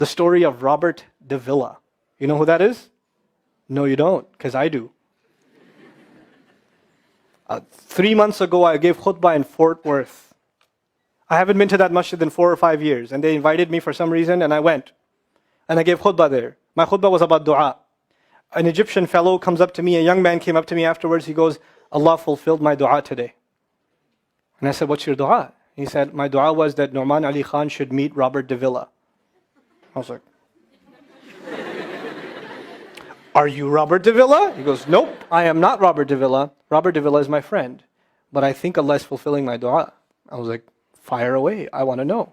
The story of Robert de Villa. You know who that is? No, you don't, because I do. 3 months ago, I gave khutbah in Fort Worth. I haven't been to that masjid in 4 or 5 years, and they invited me for some reason, and I went. And I gave khutbah there. My khutbah was about dua. An Egyptian fellow comes up to me, a young man came up to me afterwards, he goes, Allah fulfilled my dua today. And I said, what's your dua? He said, my dua was that Nouman Ali Khan should meet Robert de Villa. I was like, are you Robert de Villa? He goes, nope, I am not Robert de Villa. Robert de Villa is my friend. But I think Allah is fulfilling my dua. I was like, fire away, I want to know.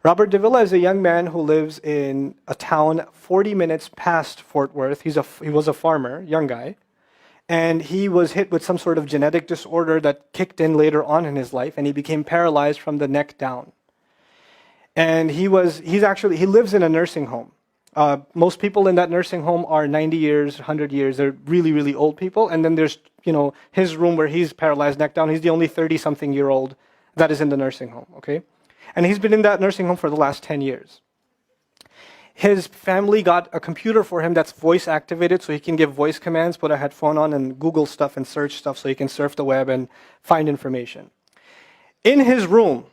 Robert de Villa is a young man who lives in a town 40 minutes past Fort Worth. He was a farmer, young guy. And he was hit with some sort of genetic disorder that kicked in later on in his life, and he became paralyzed from the neck down. And he lives in a nursing home. Most people in that nursing home are 90 years, 100 years. They're really, really old people. And then there's, his room where he's paralyzed neck down. He's the only 30-something-year-old that is in the nursing home, okay? And he's been in that nursing home for the last 10 years. His family got a computer for him that's voice activated, so he can give voice commands, put a headphone on and Google stuff and search stuff so he can surf the web and find information. In his room,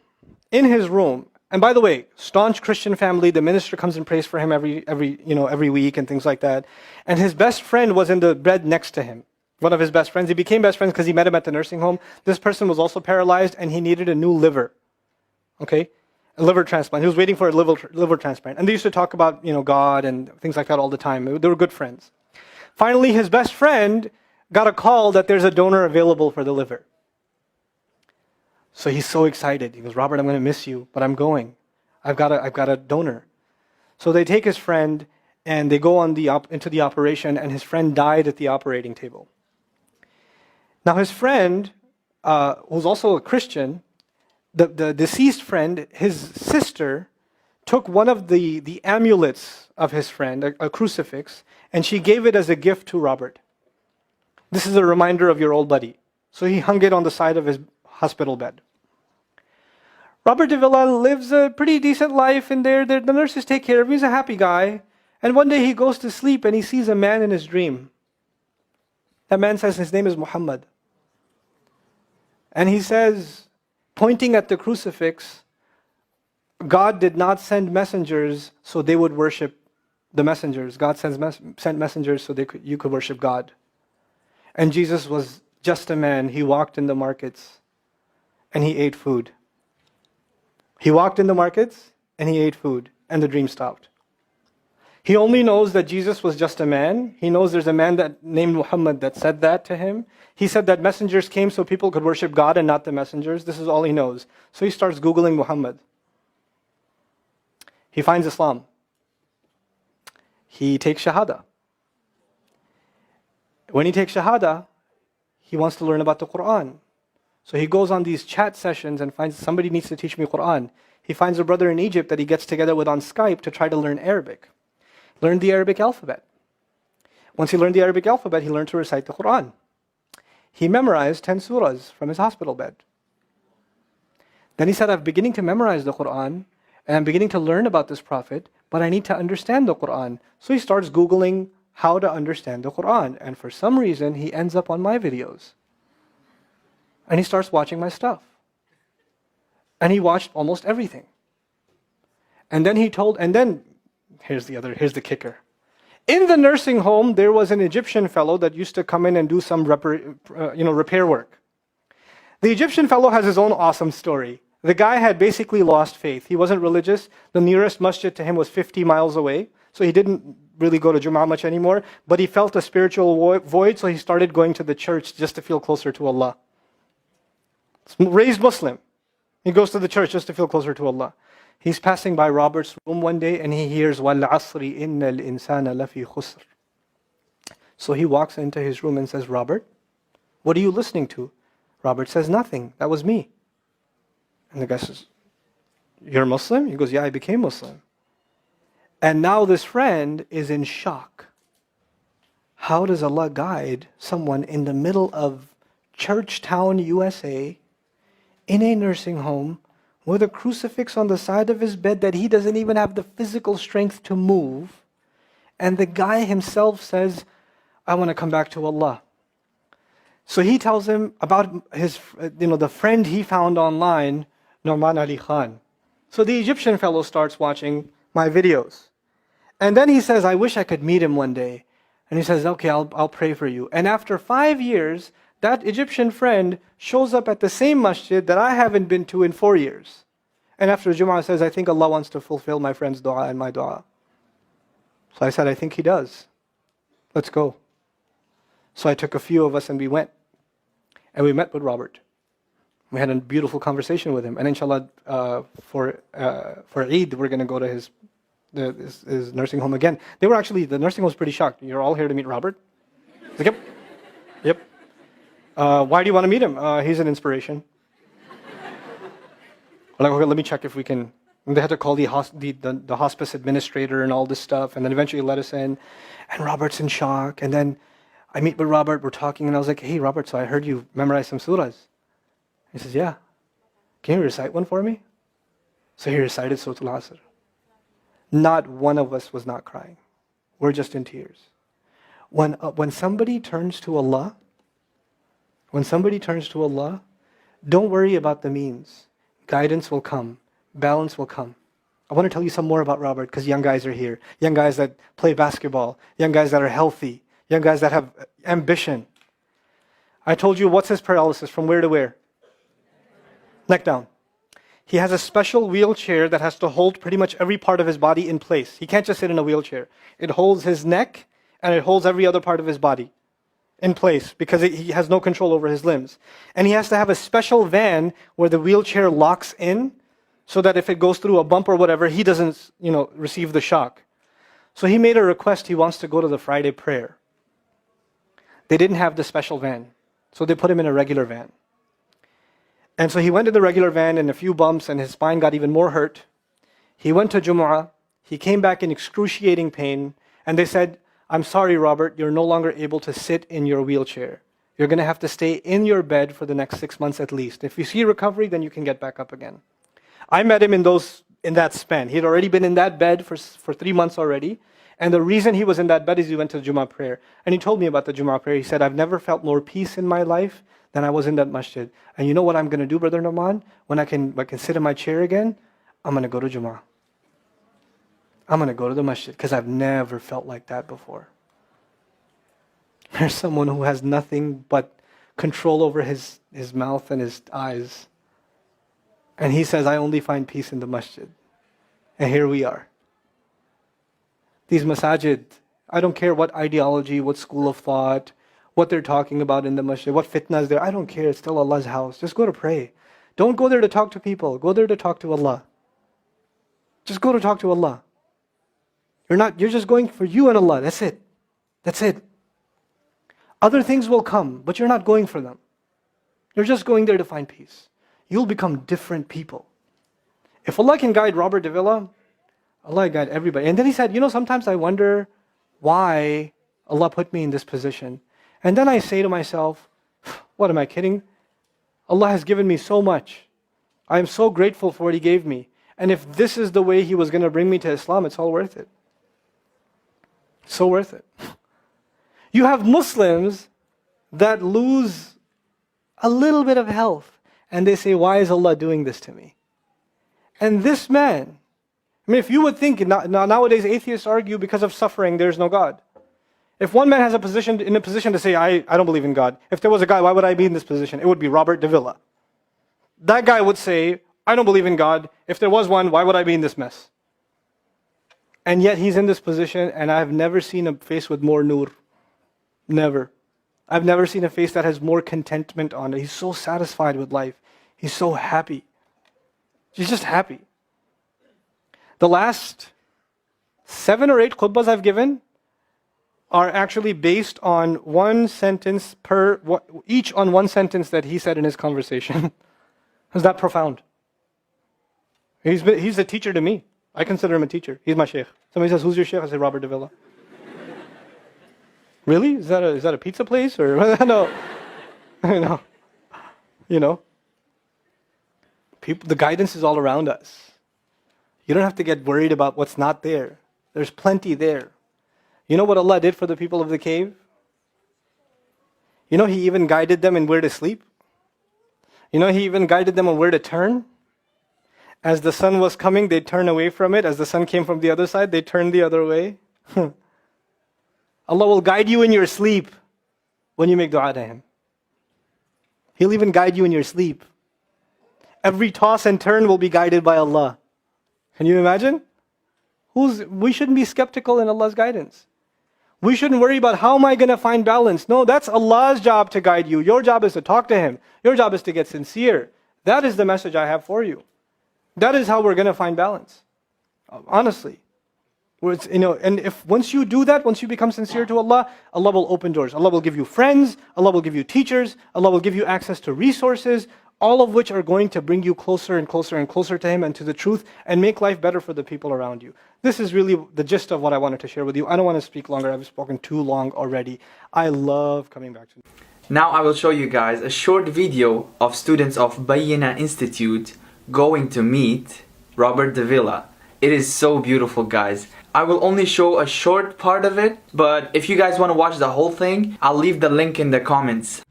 and by the way, staunch Christian family, the minister comes and prays for him every week and things like that. And his best friend was in the bed next to him. One of his best friends. He became best friends because he met him at the nursing home. This person was also paralyzed and he needed a new liver. Okay? A liver transplant. He was waiting for a liver transplant. And they used to talk about, God and things like that all the time. They were good friends. Finally, his best friend got a call that there's a donor available for the liver. So he's so excited. He goes, Robert, I'm going to miss you, but I'm going. I've got a donor. So they take his friend and they go into the operation, and his friend died at the operating table. Now his friend, who's also a Christian, the deceased friend, his sister, took one of the amulets of his friend, a crucifix, and she gave it as a gift to Robert. This is a reminder of your old buddy. So he hung it on the side of his hospital bed. Robert de Villa lives a pretty decent life in there. The nurses take care of him. He's a happy guy. And one day he goes to sleep and he sees a man in his dream. That man says his name is Muhammad. And he says, pointing at the crucifix, God did not send messengers so they would worship the messengers. God sent messengers so you could worship God. And Jesus was just a man. He walked in the markets and he ate food. He walked in the markets and he ate food, and the dream stopped. He only knows that Jesus was just a man. He knows there's a man named Muhammad that said that to him. He said that messengers came so people could worship God and not the messengers. This is all he knows. So he starts Googling Muhammad. He finds Islam. He takes Shahada. When he takes Shahada, he wants to learn about the Quran. So he goes on these chat sessions and finds somebody needs to teach me Quran. He finds a brother in Egypt that he gets together with on Skype to try to learn Arabic. Learn the Arabic alphabet. Once he learned the Arabic alphabet, he learned to recite the Quran. He memorized 10 surahs from his hospital bed. Then he said, I'm beginning to memorize the Quran, and I'm beginning to learn about this prophet, but I need to understand the Quran. So he starts Googling how to understand the Quran. And for some reason, he ends up on my videos. And he starts watching my stuff. And he watched almost everything. And then here's the kicker. In the nursing home, there was an Egyptian fellow that used to come in and do some repair work. The Egyptian fellow has his own awesome story. The guy had basically lost faith. He wasn't religious. The nearest masjid to him was 50 miles away. So he didn't really go to Jum'ah much anymore. But he felt a spiritual void, so he started going to the church just to feel closer to Allah. Raised Muslim. He goes to the church just to feel closer to Allah. He's passing by Robert's room one day and he hears, وَالْعَصْرِ إِنَّ الْإِنسَانَ لَفِي خُسْرٍ. So he walks into his room and says, Robert, what are you listening to? Robert says, nothing. That was me. And the guy says, you're Muslim? He goes, yeah, I became Muslim. And now this friend is in shock. How does Allah guide someone in the middle of Churchtown, USA, in a nursing home, with a crucifix on the side of his bed that he doesn't even have the physical strength to move. And the guy himself says, I want to come back to Allah. So he tells him about his, the friend he found online, Nouman Ali Khan. So the Egyptian fellow starts watching my videos. And then he says, I wish I could meet him one day. And he says, okay, I'll pray for you. And after 5 years, that Egyptian friend shows up at the same masjid that I haven't been to in 4 years. And after Jum'ah says, I think Allah wants to fulfill my friend's dua and my dua. So I said, I think He does. Let's go. So I took a few of us and we went. And we met with Robert. We had a beautiful conversation with him. And inshallah, for Eid, we're going to go to his nursing home again. The nursing home was pretty shocked. You're all here to meet Robert? Like, yep. Yep. Why do you want to meet him? He's an inspiration. I'm like, okay, let me check if we can. And they had to call the hospice administrator and all this stuff, and then eventually let us in. And Robert's in shock. And then I meet with Robert, we're talking, and I was like, hey, Robert, so I heard you memorize some surahs. He says, yeah. Can you recite one for me? So he recited Surah Al-Asr. Not one of us was not crying. We're just in tears. When somebody turns to Allah, don't worry about the means. Guidance will come. Balance will come. I want to tell you some more about Robert because young guys are here. Young guys that play basketball. Young guys that are healthy. Young guys that have ambition. I told you, what's his paralysis? From where to where? Neck down. He has a special wheelchair that has to hold pretty much every part of his body in place. He can't just sit in a wheelchair. It holds his neck and it holds every other part of his body in place because he has no control over his limbs. And he has to have a special van where the wheelchair locks in so that if it goes through a bump or whatever, he doesn't, receive the shock. So he made a request. He wants to go to the Friday prayer. They didn't have the special van, so they put him in a regular van. And so he went in the regular van and a few bumps and his spine got even more hurt. He went to Jumu'ah. He came back in excruciating pain. And they said, I'm sorry, Robert, you're no longer able to sit in your wheelchair. You're going to have to stay in your bed for the next 6 months at least. If you see recovery, then you can get back up again. I met him in that span. He had already been in that bed for 3 months already. And the reason he was in that bed is he went to the Jumu'ah prayer. And he told me about the Jumu'ah prayer. He said, I've never felt more peace in my life than I was in that masjid. And you know what I'm going to do, Brother Nouman? When I can sit in my chair again, I'm going to go to Jumu'ah. I'm going to go to the masjid because I've never felt like that before. There's someone who has nothing but control over his mouth and his eyes. And he says, I only find peace in the masjid. And here we are. These masajid, I don't care what ideology, what school of thought, what they're talking about in the masjid, what fitna is there. I don't care. It's still Allah's house. Just go to pray. Don't go there to talk to people. Go there to talk to Allah. Just go to talk to Allah. You're just going for you and Allah. That's it. That's it. Other things will come, but you're not going for them. You're just going there to find peace. You'll become different people. If Allah can guide Robert Davila, Allah guide everybody. And then he said, sometimes I wonder why Allah put me in this position. And then I say to myself, what am I kidding? Allah has given me so much. I am so grateful for what He gave me. And if this is the way He was going to bring me to Islam, it's all worth it. So worth it. You have Muslims that lose a little bit of health and they say, why is Allah doing this to me? And this man, if you would think, nowadays atheists argue because of suffering, there's no God. If one man has in a position to say, I don't believe in God. If there was a guy, why would I be in this position? It would be Robert Davila. That guy would say, I don't believe in God. If there was one, why would I be in this mess? And yet he's in this position, and I've never seen a face with more nur. Never. I've never seen a face that has more contentment on it. He's so satisfied with life. He's so happy. He's just happy. The last 7 or 8 khutbahs I've given are actually based on one sentence each on one sentence that he said in his conversation. Is that profound? He's a teacher to me. I consider him a teacher. He's my sheikh. Somebody says, who's your sheikh? I say, Robert Davila. Really? Is that a pizza place? Or no. The guidance is all around us. You don't have to get worried about what's not there. There's plenty there. You know what Allah did for the people of the cave? You know He even guided them in where to sleep? You know He even guided them on where to turn? As the sun was coming, they'd turn away from it. As the sun came from the other side, they'd turn the other way. Allah will guide you in your sleep when you make dua to Him. He'll even guide you in your sleep. Every toss and turn will be guided by Allah. Can you imagine? We shouldn't be skeptical in Allah's guidance. We shouldn't worry about how am I going to find balance. No, that's Allah's job to guide you. Your job is to talk to Him. Your job is to get sincere. That is the message I have for you. That is how we're going to find balance. Honestly. And if once you do that, once you become sincere to Allah, Allah will open doors. Allah will give you friends. Allah will give you teachers. Allah will give you access to resources, all of which are going to bring you closer and closer and closer to Him and to the truth and make life better for the people around you. This is really the gist of what I wanted to share with you. I don't want to speak longer. I've spoken too long already. I love coming back to Now I will show you guys a short video of students of Bayyina Institute going to meet Robert Davila. It is so beautiful, guys. I will only show a short part of it, but if you guys want to watch the whole thing, I'll leave the link in the comments.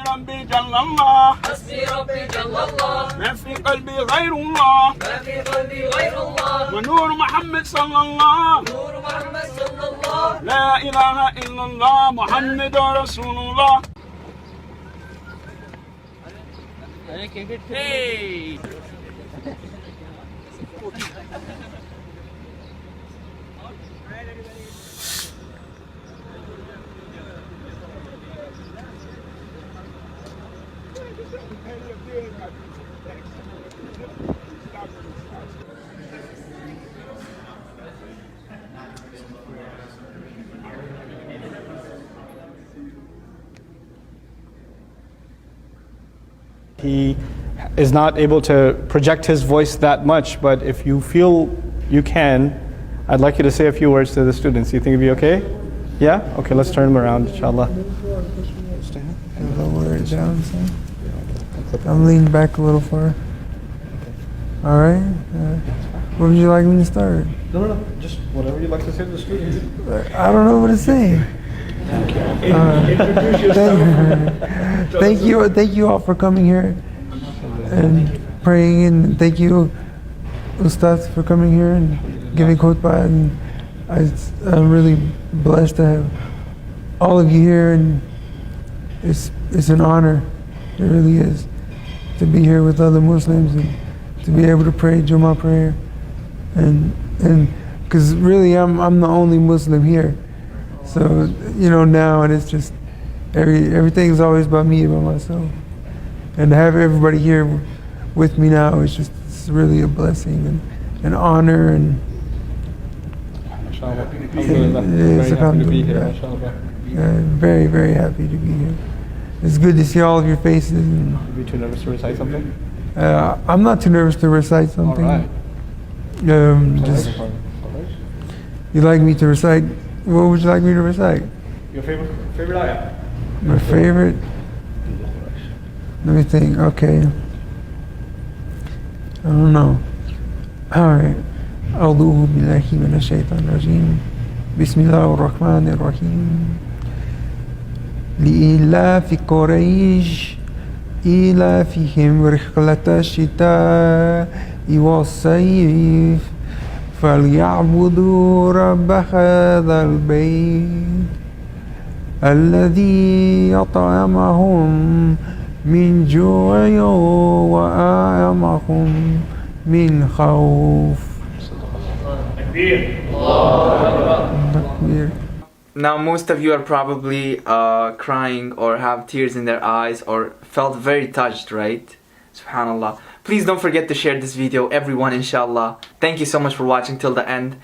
ربي جل الله حسبي ربي جل الله ما في قلبي غير الله ما في قلبي غير الله ونور محمد صلى الله نور محمد صلى الله لا إله إلا الله محمد رسول الله. Hey. He is not able to project his voice that much, but if you feel you can, I'd like you to say a few words to the students. You think it'd be okay? Yeah? Okay, let's turn them around, inshallah. Lower it down some. I'm leaning back a little far. Alright. Where would you like me to start? No, just whatever you'd like to say to the students. I don't know what to say. Thank you all for coming here and praying, and thank you Ustaz for coming here and giving khutbah, and I'm really blessed to have all of you here, and it's an honor, it really is, to be here with other Muslims and to be able to pray Jummah prayer, and because really I'm the only Muslim here. So, now, and it's just, everything's always about me, about myself. And to have everybody here with me now, it's really a blessing and an honor. And very happy to be here. Very, very happy to be here. It's good to see all of your faces. And, are you too nervous to recite something? I'm not too nervous to recite something. All right. You'd like me to recite? What would you like me to recite? Your favorite ayah? My favorite? Let me think. Okay. I don't know. Alright. أعوذ بالله من الشيطان الرجيم. بسم الله الرحمن الرحيم. لإيلاف قريش إيلافهم رحلة الشتاء والصيف فليعبدوا رب هذا البيت الذي أطعمهم من جوع وآمنهم من خوف. Now most of you are probably crying or have tears in their eyes or felt very touched, right? Subhanallah. Please don't forget to share this video, everyone, inshallah. Thank you so much for watching till the end.